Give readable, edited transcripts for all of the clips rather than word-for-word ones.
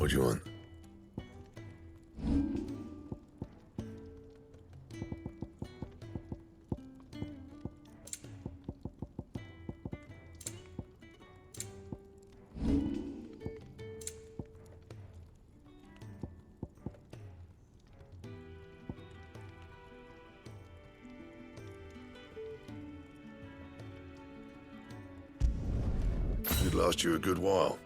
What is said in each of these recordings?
What do you want? It'd last you a good while.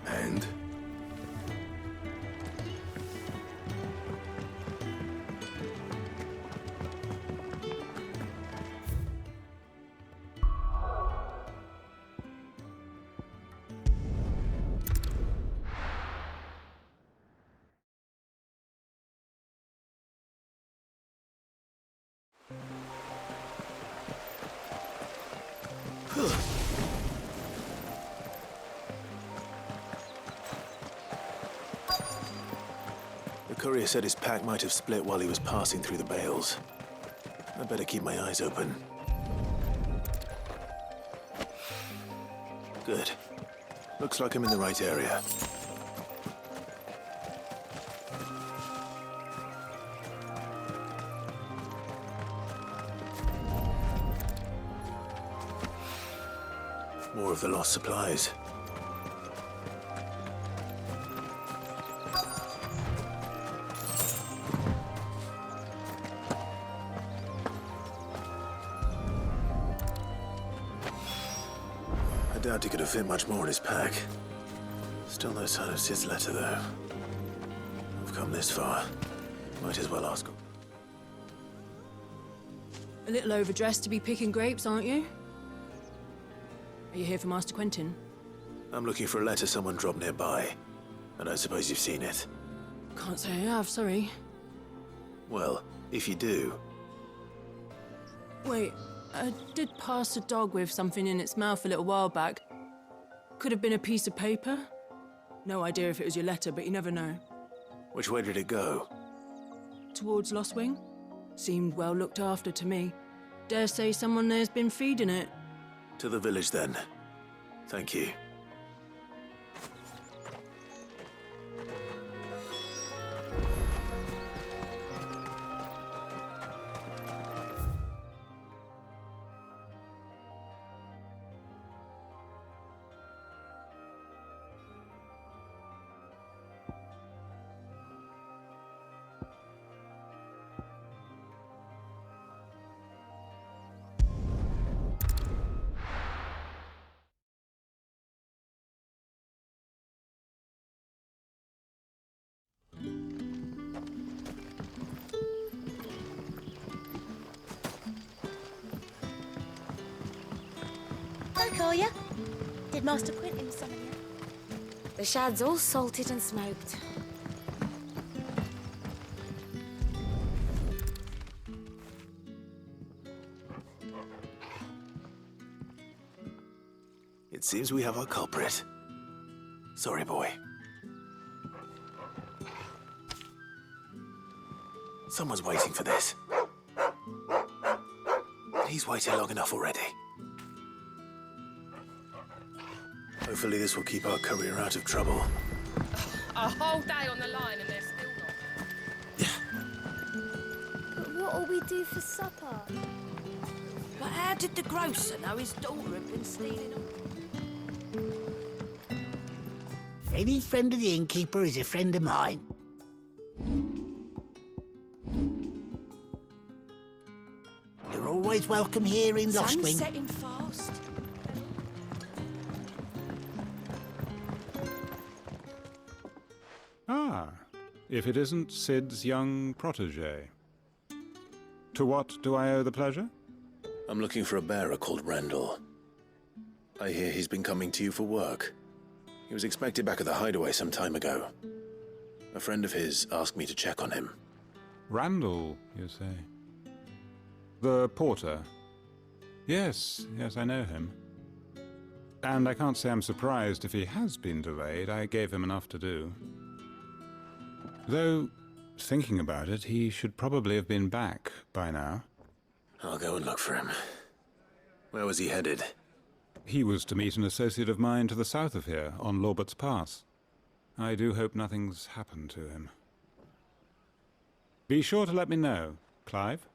And? The courier said his pack might have split while he was passing through the bales. I better keep my eyes open. Good. Looks like I'm in the right area. More of the lost supplies. I doubt he could have fit much more in his pack. Still no sign of Sid's letter, though. I've come this far. Might as well ask him. A little overdressed to be picking grapes, aren't you? Are you here for Master Quentin? I'm looking for a letter someone dropped nearby. I don't suppose you've seen it. Can't say I have, sorry. Well, if you do... Wait, I did pass a dog with something in its mouth a little while back. Could have been a piece of paper. No idea if it was your letter, but you never know. Which way did it go? Towards Lost Wing? Seemed well looked after to me. Dare say someone there's been feeding it. To the village, then. Thank you. Hi, Collier. Did Master Quentin summon you? The shad's all salted and smoked. It seems we have our culprit. Sorry, boy. Someone's waiting for this. He's waited long enough already. Hopefully this will keep our courier out of trouble. A whole day on the line and they're still not. But what'll we do for supper? But how did the grocer know his daughter had been stealing them? Any friend of the innkeeper is a friend of mine. You're always welcome here in Lost Sun's Wing. setting fast. Ah, if it isn't Sid's young protégé. To what do I owe the pleasure? I'm looking for a bearer called Randall. I hear he's been coming to you for work. He was expected back at the hideaway some time ago. A friend of his asked me to check on him. Randall, you say? The porter? Yes, I know him. And I can't say I'm surprised if he has been delayed. I gave him enough to do. Though, thinking about it, he should probably have been back by now. I'll go and look for him. Where was he headed? He was to meet an associate of mine to the south of here, on Lorbert's Pass. I do hope nothing's happened to him. Be sure to let me know, Clive.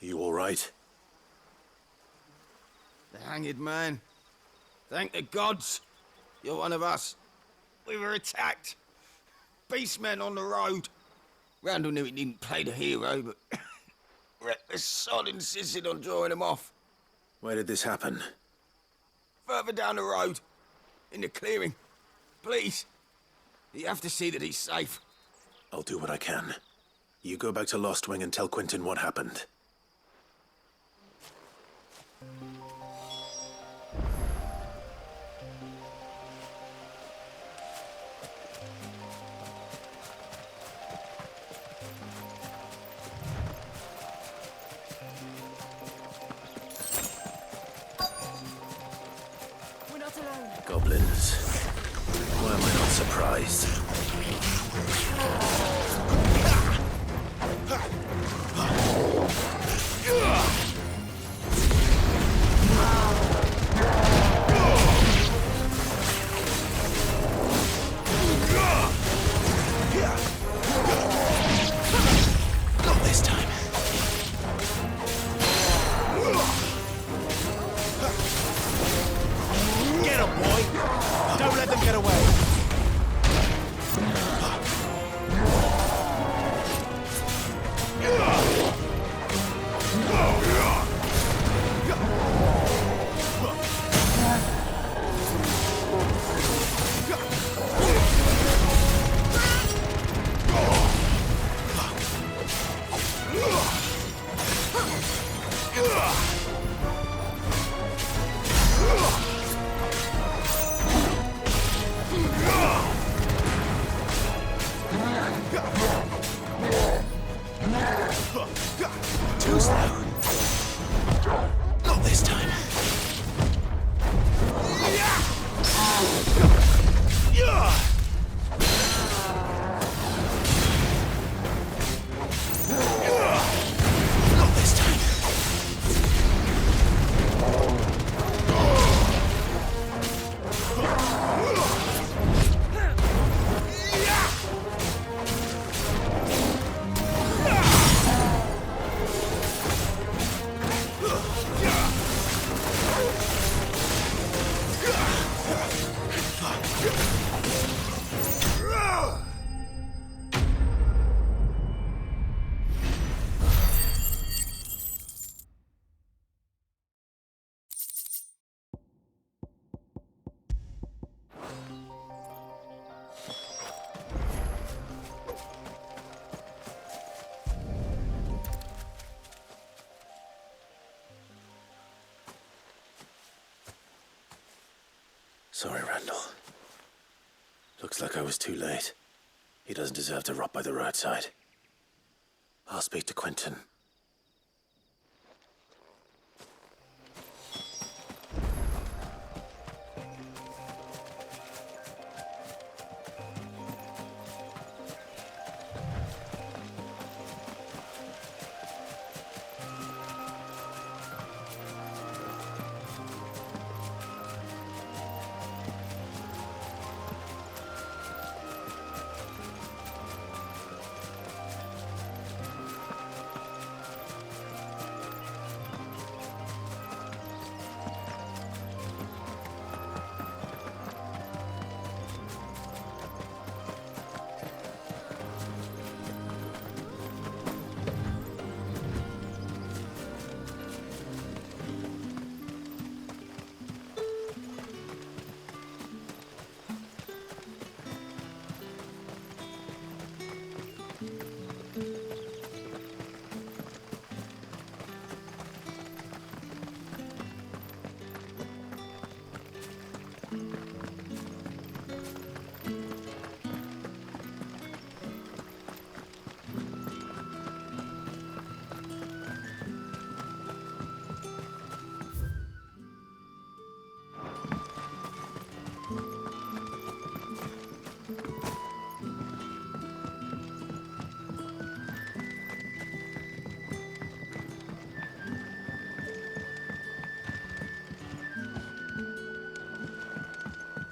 You all right? The hanged man. Thank the gods. You're one of us. We were attacked. Beastmen on the road. Randall knew he didn't play the hero, but reckless sod insisted on drawing him off. Where did this happen? Further down the road. In the clearing. Please. You have to see that he's safe. I'll do what I can. You go back to Lost Wing and tell Quentin what happened. We're not alone. Goblins. Why am I not surprised? Not this time. Get him, boy! Don't let them get away! Sorry, Randall. Looks like I was too late. He doesn't deserve to rot by the roadside. I'll speak to Quentin.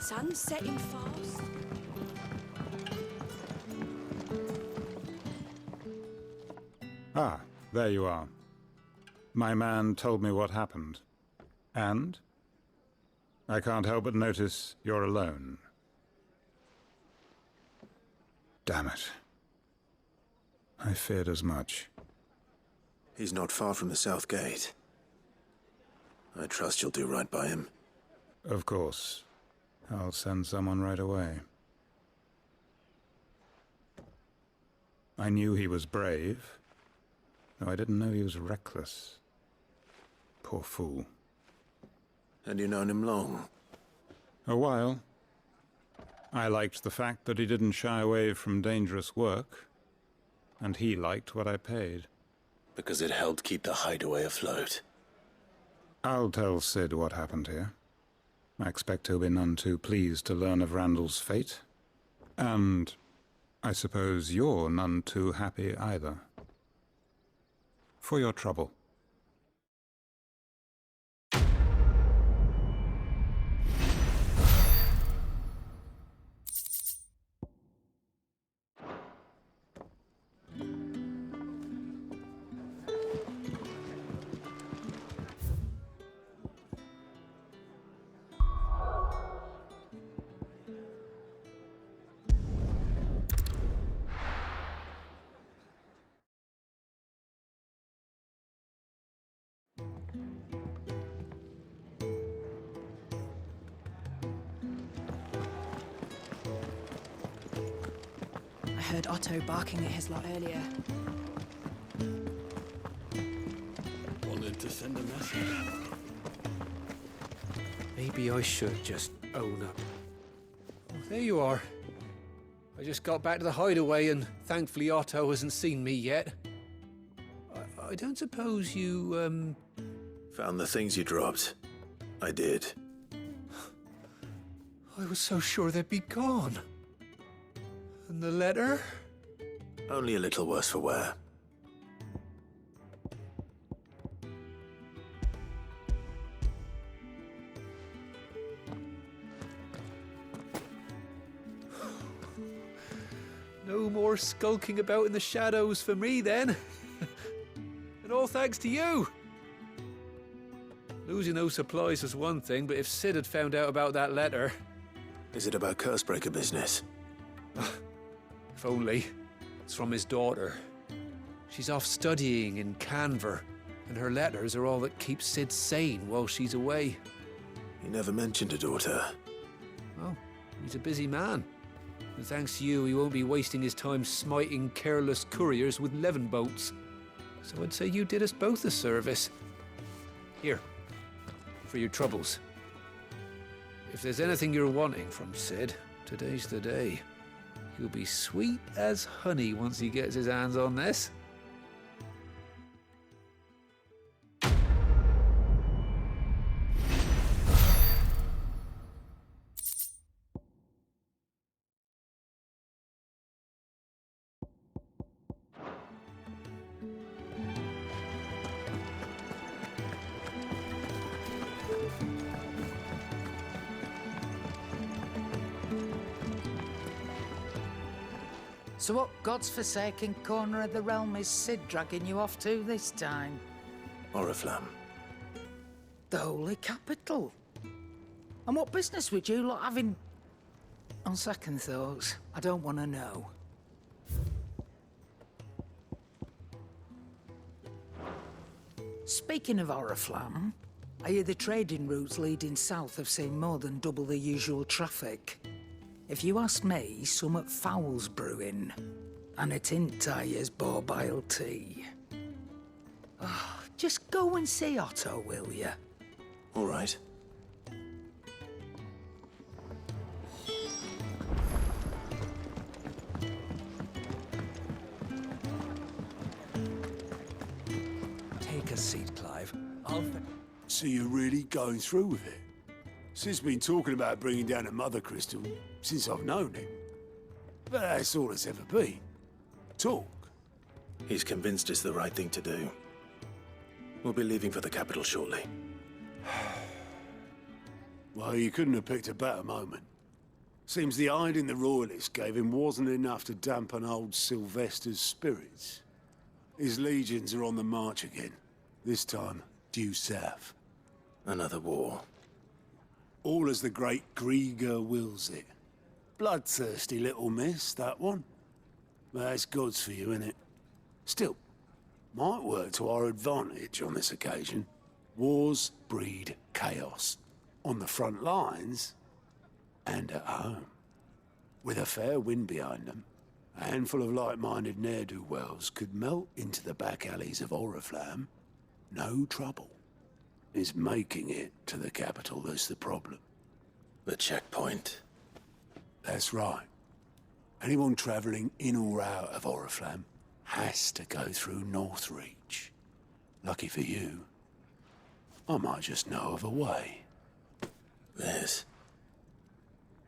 Sun's setting fast. Ah, there you are. My man told me what happened. And? I can't help but notice you're alone. Damn it. I feared as much. He's not far from the South Gate. I trust you'll do right by him. Of course. I'll send someone right away. I knew he was brave, though I didn't know he was reckless. Poor fool. And you've known him long? A while. I liked the fact that he didn't shy away from dangerous work, and he liked what I paid. Because it helped keep the hideaway afloat. I'll tell Sid what happened here. I expect he'll be none too pleased to learn of Randall's fate. And I suppose you're none too happy either. For your trouble. I heard Otto barking at his lot earlier. Wanted to send a message. Maybe I should just own up. Oh, there you are. I just got back to the hideaway and thankfully Otto hasn't seen me yet. I don't suppose you, Found the things you dropped. I did. I was so sure they'd be gone. And the letter? Only a little worse for wear. No more skulking about in the shadows for me, then. And all thanks to you. Losing those supplies was one thing, but if Sid had found out about that letter... Is it about Cursebreaker business? If only. It's from his daughter. She's off studying in Canver, and her letters are all that keeps Sid sane while she's away. He never mentioned a daughter. Oh, he's a busy man. And thanks to you, he won't be wasting his time smiting careless couriers with levin boats. So I'd say you did us both a service. Here, for your troubles. If there's anything you're wanting from Sid, today's the day. He'll be sweet as honey once he gets his hands on this. So what God's forsaken corner of the realm is Sid dragging you off to this time? Oriflamme. The Holy Capital. And what business would you lot having? On second thoughts, I don't want to know. Speaking of Oriflamme, I hear the trading routes leading south have seen more than double the usual traffic. If you ask me, summat foul's brewing. And it ain't Tyre's borbile tea. Oh, just go and see Otto, will you? All right. Take a seat, Clive. So you're really going through with it? Sid's been talking about bringing down a mother crystal since I've known him. But that's all it's ever been. Talk. He's convinced it's the right thing to do. We'll be leaving for the capital shortly. Well, you couldn't have picked a better moment. Seems the hiding the royalists gave him wasn't enough to dampen old Sylvester's spirits. His legions are on the march again. This time, due south. Another war. All as the great Grieger wills it. Bloodthirsty little miss, that one. But that's God's for you, innit? Still, might work to our advantage on this occasion. Wars breed chaos. On the front lines, and at home. With a fair wind behind them, a handful of like-minded ne'er-do-wells could melt into the back alleys of Oriflamme. No trouble. It's making it to the capital that's the problem. The checkpoint. That's right. Anyone travelling in or out of Oriflamme has to go through Northreach. Lucky for you, I might just know of a way. This?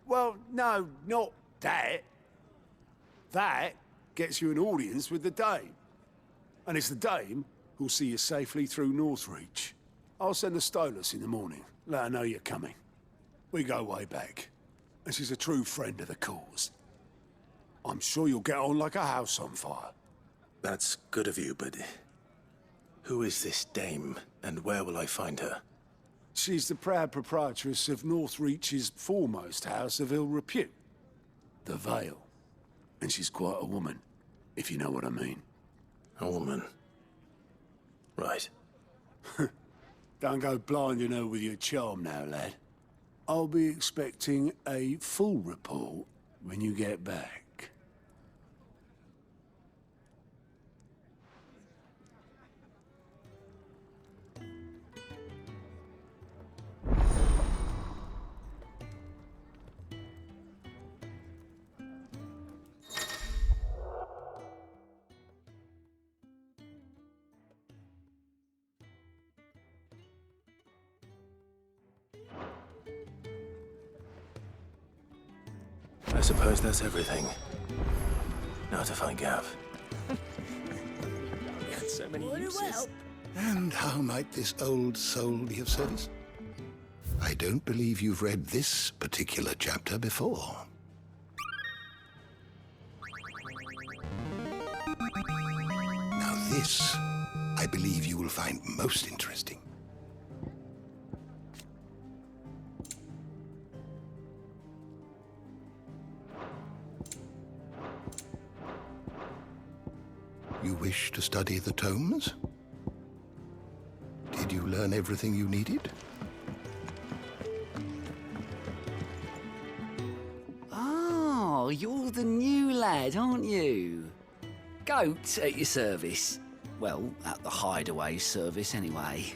Well, no, not that. That gets you an audience with the Dame. And it's the Dame who'll see you safely through Northreach. I'll send the Stolas in the morning. Let her know you're coming. We go way back. And she's a true friend of the cause. I'm sure you'll get on like a house on fire. That's good of you, but... who is this dame, and where will I find her? She's the proud proprietress of Northreach's foremost house of ill repute. The Vale. And she's quite a woman, if you know what I mean. A woman? Right. Don't go blinding her with your charm now, lad. I'll be expecting a full report when you get back. I suppose that's everything. Now to find Gav. We had so many uses. And how might this old soul be of service? I don't believe you've read this particular chapter before. Now this, I believe you will find most interesting. You wish to study the tomes? Did you learn everything you needed? Oh, you're the new lad, aren't you? Goat at your service. Well, at the hideaway service, anyway.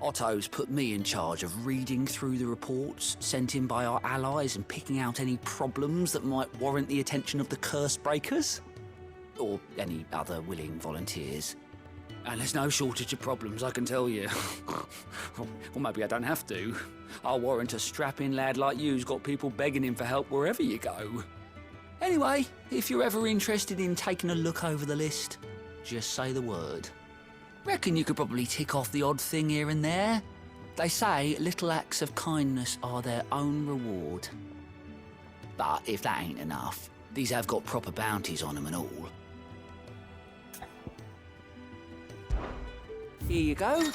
Otto's put me in charge of reading through the reports sent in by our allies and picking out any problems that might warrant the attention of the curse breakers. Or any other willing volunteers. And there's no shortage of problems, I can tell you. Or maybe I don't have to. I'll warrant a strapping lad like you's got people begging him for help wherever you go. Anyway, if you're ever interested in taking a look over the list, just say the word. Reckon you could probably tick off the odd thing here and there. They say little acts of kindness are their own reward. But if that ain't enough, these have got proper bounties on them and all. Here you go.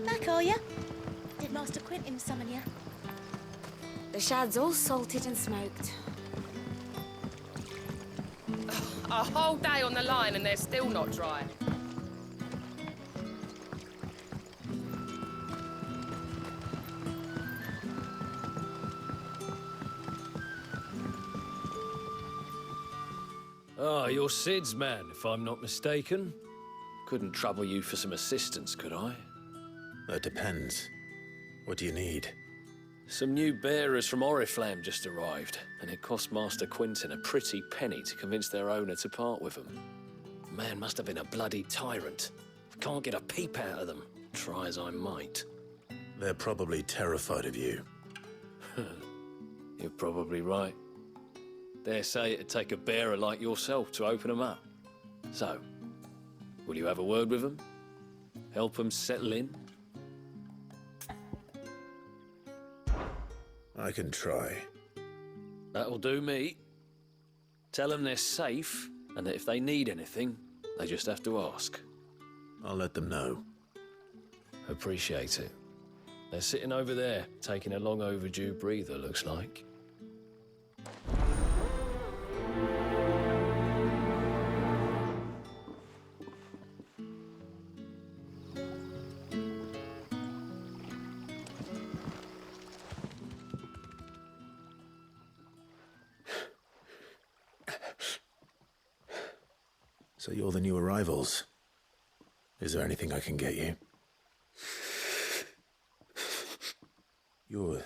Back, are ya? Did Master Quentin summon ya? The shad's all salted and smoked. A whole day on the line and they're still not dry. Ah, you're Sid's man, if I'm not mistaken. Couldn't trouble you for some assistance, could I? That depends. What do you need? Some new bearers from Oriflamme just arrived, and it cost Master Quentin a pretty penny to convince their owner to part with them. The man must have been a bloody tyrant. Can't get a peep out of them, try as I might. They're probably terrified of you. You're probably right. Dare say it'd take a bearer like yourself to open them up. So, will you have a word with them? Help them settle in? I can try. That'll do me. Tell them they're safe, and that if they need anything, they just have to ask. I'll let them know. Appreciate it. They're sitting over there, taking a long overdue breather, looks like. So you're the new arrivals. Is there anything I can get you? You're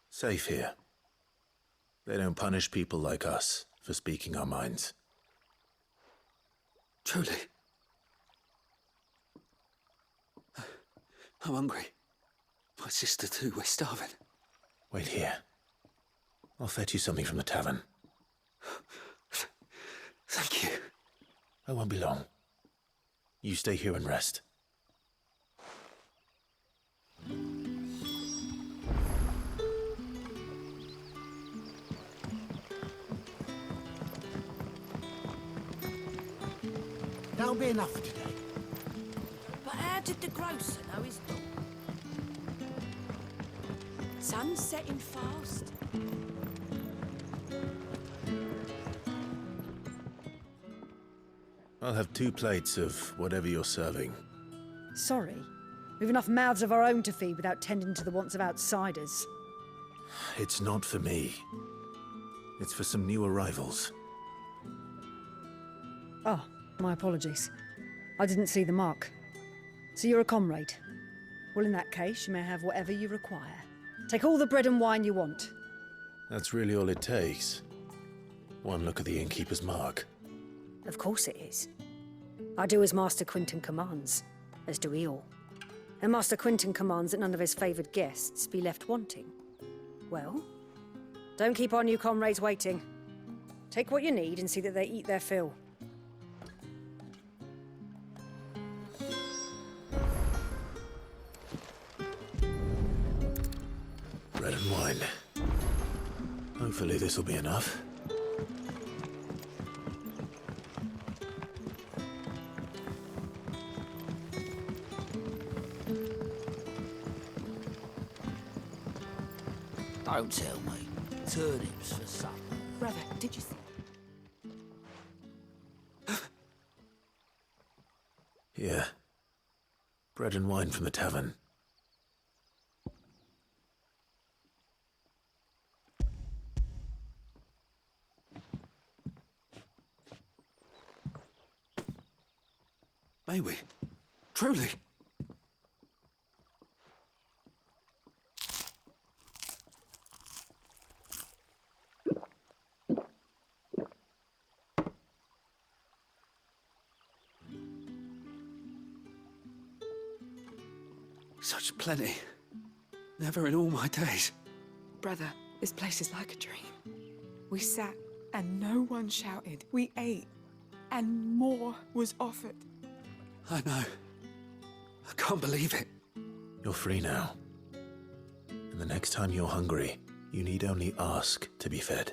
safe here. They don't punish people like us for speaking our minds. Truly. I'm hungry. My sister too, we're starving. Wait here. I'll fetch you something from the tavern. Thank you. I won't be long. You stay here and rest. That'll be enough for today. But how did the grocer know his dog? Sun's setting fast. I'll have 2 plates of whatever you're serving. Sorry. We've enough mouths of our own to feed without tending to the wants of outsiders. It's not for me. It's for some new arrivals. Oh, my apologies. I didn't see the mark. So you're a comrade. Well, in that case, you may have whatever you require. Take all the bread and wine you want. That's really all it takes. One look at the innkeeper's mark. Of course it is. I do as Master Quentin commands, as do we all. And Master Quentin commands that none of his favoured guests be left wanting. Well, don't keep our new comrades waiting. Take what you need and see that they eat their fill. Bread and wine. Hopefully this'll be enough. Don't tell me. Turnips for supper. Brother, did you see? Yeah. Bread and wine from the tavern. May we? Truly? Such plenty. Never in all my days. Brother, this place is like a dream. We sat and no one shouted. We ate and more was offered. I know. I can't believe it. You're free now. And the next time you're hungry, you need only ask to be fed.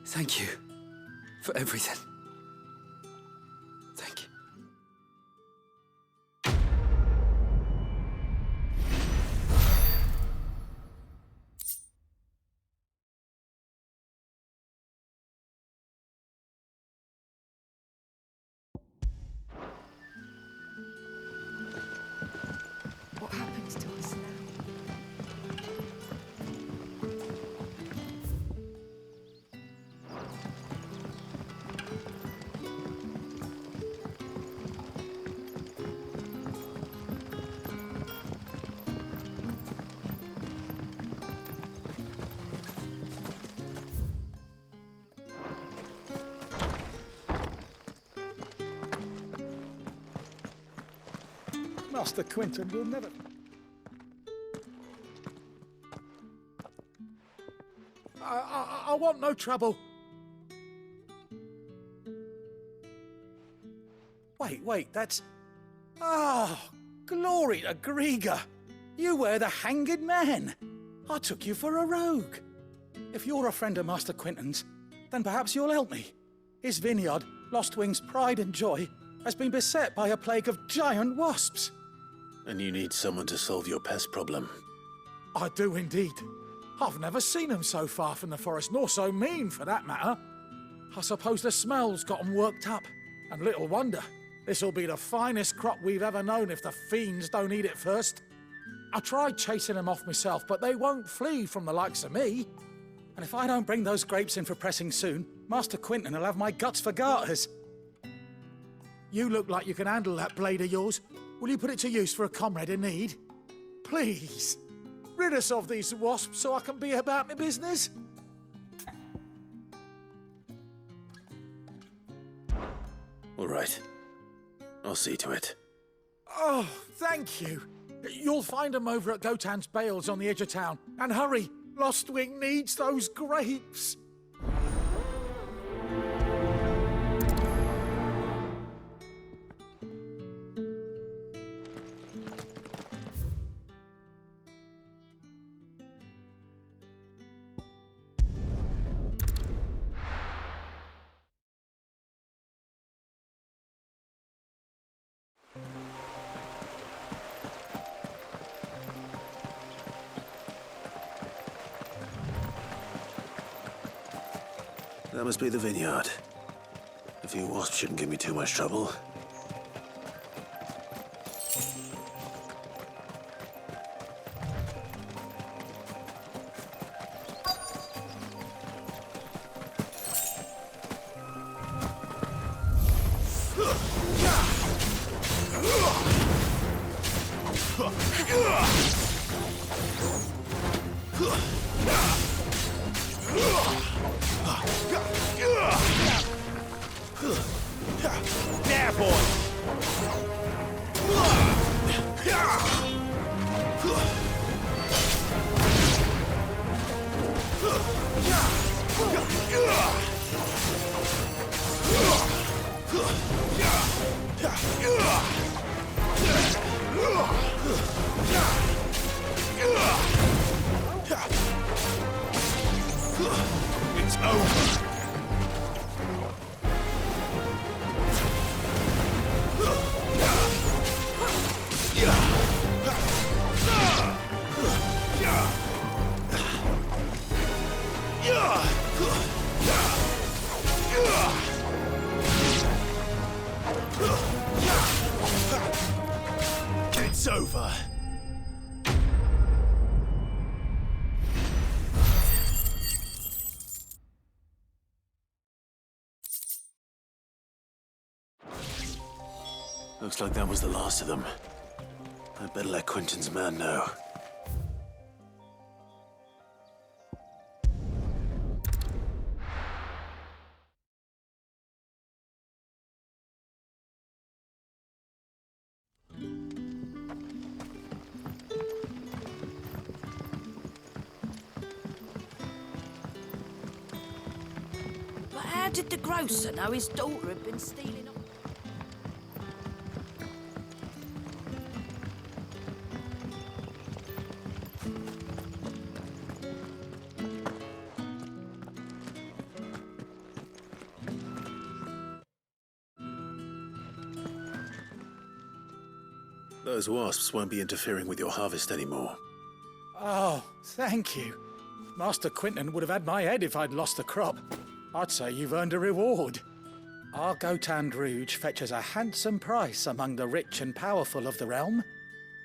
Thank you for everything. Thank you. What happens to us now? Master Quinton will never... I want no trouble. Wait, that's... Oh, glory to Grieger. You were the hanged man. I took you for a rogue. If you're a friend of Master Quinton's, then perhaps you'll help me. His vineyard, Lostwing's pride and joy, has been beset by a plague of giant wasps. And you need someone to solve your pest problem. I do indeed. I've never seen them so far from the forest, nor so mean, for that matter. I suppose the smell's got them worked up. And little wonder. This'll be the finest crop we've ever known if the fiends don't eat it first. I tried chasing them off myself, but they won't flee from the likes of me. And if I don't bring those grapes in for pressing soon, Master Quinton will have my guts for garters. You look like you can handle that blade of yours. Will you put it to use for a comrade in need? Please, rid us of these wasps so I can be about my business. All right. I'll see to it. Oh, thank you. You'll find them over at Gotan's Bales on the edge of town. And hurry, Lostwing needs those grapes. That must be the vineyard. A few wasps shouldn't give me too much trouble. Yeah, boy! It's over. over. Looks like that was the last of them. I'd better let Quentin's man know. But how did the grocer know his daughter had been stealing off? Those wasps won't be interfering with your harvest anymore. Oh, thank you. Master Quentin would have had my head if I'd lost the crop. I'd say you've earned a reward. Our Gotand Rouge fetches a handsome price among the rich and powerful of the realm.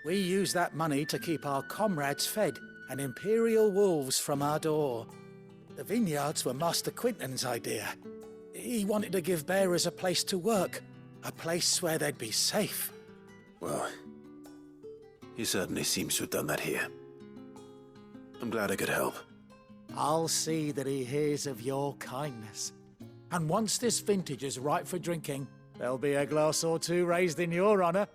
We use that money to keep our comrades fed and imperial wolves from our door. The vineyards were Master Quentin's idea. He wanted to give bearers a place to work, a place where they'd be safe. Well, he certainly seems to have done that here. I'm glad I could help. I'll see that he hears of your kindness. And once this vintage is ripe for drinking, there'll be a glass or two raised in your honor.